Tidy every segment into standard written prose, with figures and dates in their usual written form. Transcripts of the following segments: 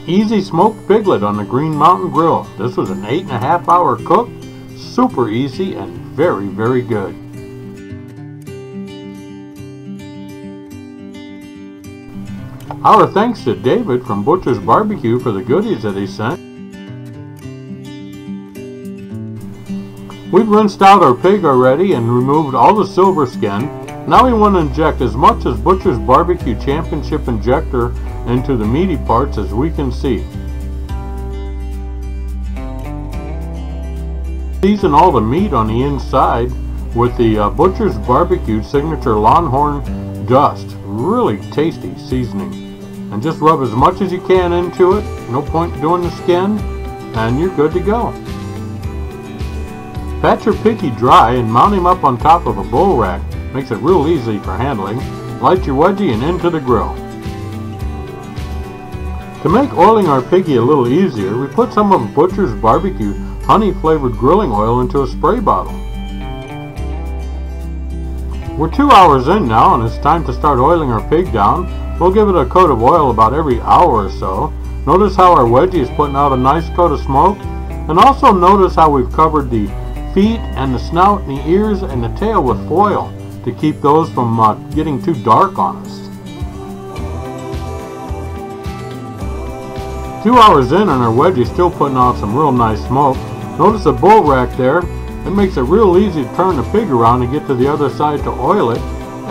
Easy smoked piglet on the Green Mountain Grill. This was an 8.5 hour cook. Super easy and very, very good. Our thanks to David from Butchers BBQ for the goodies that he sent. We've rinsed out our pig already and removed all the silver skin. Now we want to inject as much as Butchers BBQ Championship injector into the meaty parts as we can see. Season all the meat on the inside with the Butchers BBQ signature Longhorn Dust. Really tasty seasoning. And just rub as much as you can into it. No point doing the skin, and you're good to go. Pat your piggy dry and mount him up on top of a bull rack. Makes it real easy for handling. Light your wedgie and into the grill. To make oiling our piggy a little easier, we put some of Butchers BBQ honey flavored grilling oil into a spray bottle. We're 2 hours in now and it's time to start oiling our pig down. We'll give it a coat of oil about every hour or so. Notice how our wedgie is putting out a nice coat of smoke. And also notice how we've covered the feet and the snout and the ears and the tail with foil to keep those from getting too dark on us. 2 hours in and our wedgie is still putting out some real nice smoke. Notice the bull rack there. It makes it real easy to turn the pig around and get to the other side to oil it.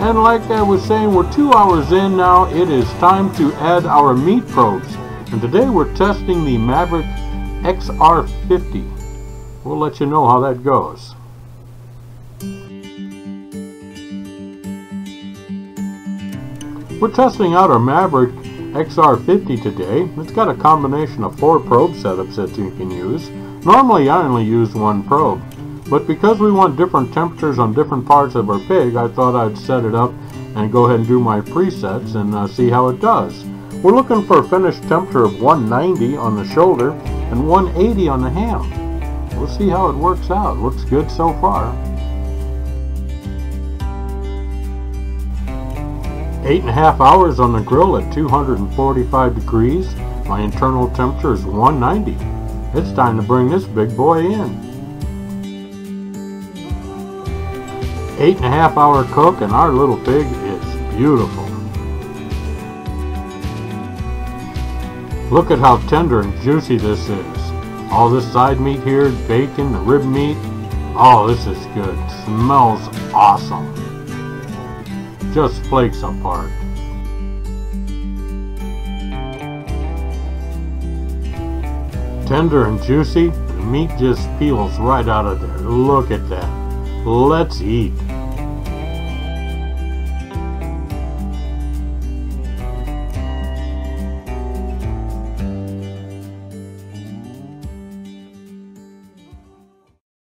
And like I was saying, we're 2 hours in now. It is time to add our meat probes. And today we're testing the Maverick XR50. We'll let you know how that goes. We're testing out our Maverick XR50 today. It's got a combination of 4 probe setups that you can use. Normally I only use 1 probe. But because we want different temperatures on different parts of our pig, I thought I'd set it up and go ahead and do my presets and see how it does. We're looking for a finished temperature of 190 on the shoulder and 180 on the ham. We'll see how it works out. Looks good so far. 8.5 hours on the grill at 245 degrees. My internal temperature is 190. It's time to bring this big boy in. 8.5 hour cook and our little pig is beautiful. Look at how tender and juicy this is. All this side meat here, bacon, the rib meat. Oh, this is good. Smells awesome. Just flakes apart. Tender and juicy. The meat just peels right out of there. Look at that. Let's eat.